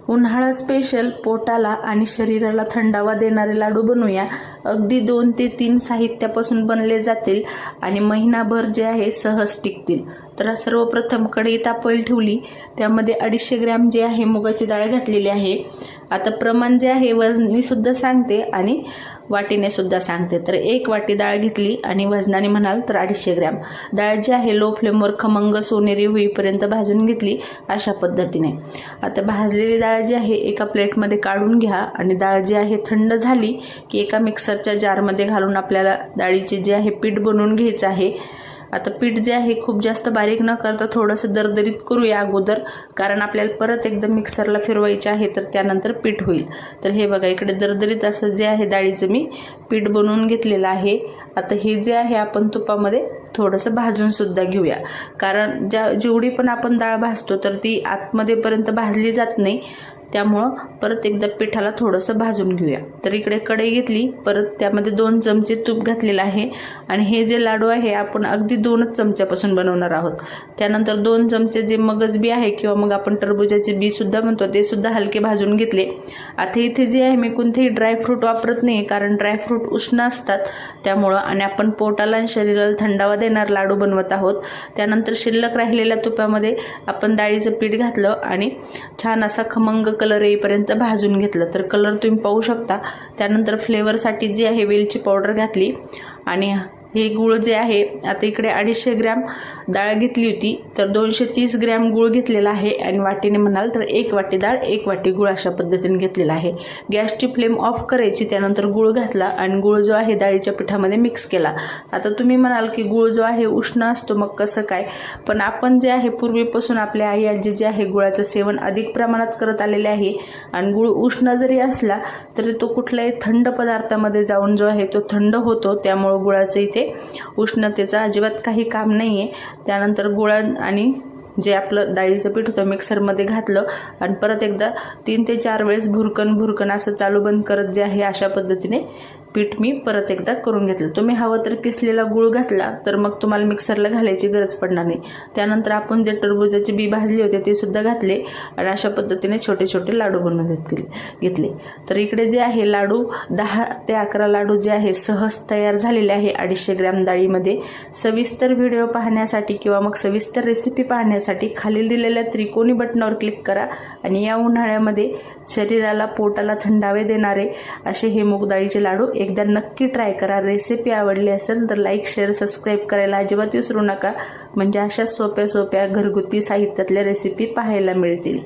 उन्हाळा स्पेशल पोटाला आणि शरीराला थंडावा देणारे लाडू बनवूया। अगदी 2 ते 3 साहित्यापासून बनले जातील आणि महिनाभर जे आहे सहज टिकतील। तर सर्वप्रथम कढई तापवायला ठेवली, त्यामध्ये 250 ग्रॅम जे आहे मुगाची डाळ घातलेली आहे। आता प्रमाण जे आहे वजनी सुद्धा सांगते आणि वाटीने सुद्धा सांगते। तर 1 वाटी डाळ घेतली आणि वजनाने म्हणाल तर 250 ग्रॅम डाळ जी आहे लो फ्लेमवर खमंग सोनेरी होईपर्यंत भाजून घेतली अशा पद्धतीने। आता भाजलेली डाळ जी आहे एका प्लेटमध्ये काढून घ्या आणि डाळ जी आहे थंड झाली की एका मिक्सरच्या जारमध्ये घालून आपल्याला डाळीचे जे आहे पीठ बनवून घ्यायचं आहे। आता पीठ जे आहे खूप जास्त बारीक न करता थोडंसं दरदरीत करूया अगोदर, कारण आपल्याला परत एकदा मिक्सरला फिरवायचे आहे तर त्यानंतर पीठ होईल। तर हे बघा इकडे दरदरीत असं जे आहे डाळीचं मी पीठ बनवून घेतलेलं आहे। आता हे जे आहे आपण तुपामध्ये थोडंसं भाजून सुद्धा घेऊया, कारण जेवढी पण आपण डाळ भाजतो तर ती आतमध्ये पर्यंत भाजली जात नाही, त्यामुळं परत एकदा पिठाला थोडंसं भाजून घेऊया। तर इकडे कढई घेतली, परत त्यामध्ये 2 चमचे तूप घातलेलं आहे आणि हे जे लाडू आहे आपण अगदी 2च चमच्यापासून बनवणार आहोत। त्यानंतर 2 चमचे जे मगज बी आहे किंवा मग आपण टरबूजाचे बी सुद्धा म्हणतो ते सुद्धा हलके भाजून घेतले। आता इथे जे आहे मी कोणतेही ड्रायफ्रूट वापरत नाही, कारण ड्रायफ्रूट उष्ण असतात त्यामुळं, आणि आपण पोटाला आणि शरीराला थंडावा देणार लाडू बनवत आहोत। त्यानंतर शिल्लक राहिलेल्या तुपामध्ये आपण डाळीचं पीठ घातलं आणि छान असा खमंग कलर येईपर्यंत भाजून घेतलं। तर कलर तुम्ही पाहू शकता। त्यानंतर फ्लेवरसाठी जी आहे वेलची पावडर घातली आणि हे गूळ जे आहे आता इकडे 250 ग्रॅम डाळ घेतली होती तर 230 ग्रॅम गूळ घेतलेला आहे आणि वाटीने म्हणाल तर 1 वाटी डाळ 1 वाटी गूळ अशा पद्धतीने घेतलेला आहे। गॅसची फ्लेम ऑफ करायची, त्यानंतर गूळ घातला आणि गूळ जो आहे डाळीच्या पिठामध्ये मिक्स केला। आता तुम्ही म्हणाल की गूळ जो आहे उष्ण असतो मग कसं काय, पण आपण जे आहे पूर्वीपासून आपल्या आई आजी जे आहे गुळाचं सेवन अधिक प्रमाणात करत आलेले आहे आणि गूळ उष्ण जरी असला तरी तो कुठल्याही थंड पदार्थामध्ये जाऊन जो आहे तो थंड होतो, त्यामुळे गुळाचं इथे उष्णतेचं अजिबात काही काम नाहीये। त्यानंतर गुळ आणि जे आपलं डाळीचं पीठ होतं मिक्सरमध्ये घातलं आणि परत एकदा 3 ते 4 वेळेस भुरकन असं चालू बंद करत जे आहे अशा पद्धतीने पीठ मी परत एकदा करून घेतलं। तुम्ही हवं तर किसलेला गूळ घातला तर मग तुम्हाला मिक्सरला घालायची गरज पडणार नाही। त्यानंतर आपण जे टरबूजाचे बी भाजले होते ते सुद्धा घातले आणि अशा पद्धतीने छोटे छोटे लाडू बनवून घेतले। तर इकडे जे आहे लाडू 10 ते 11 लाडू जे आहे सहज तयार झालेले आहे 250 ग्रॅम डाळीमध्ये। सविस्तर व्हिडिओ पाहण्यासाठी किंवा मग सविस्तर रेसिपी पाहण्यासाठी खाली दिलेल्या त्रिकोणी बटनावर क्लिक करा आणि या उन्हाळ्यामध्ये शरीराला पोटाला थंडावे देणारे असे हे मूग डाळीचे लाडू एकदा नक्की ट्राय करा। रेसिपी आवडली असेल तर लाईक शेअर सबस्क्राईब करायला अजिबात विसरू नका, म्हणजे अशा सोप्या घरगुती साहित्यातल्या रेसिपी पाहायला मिळतील।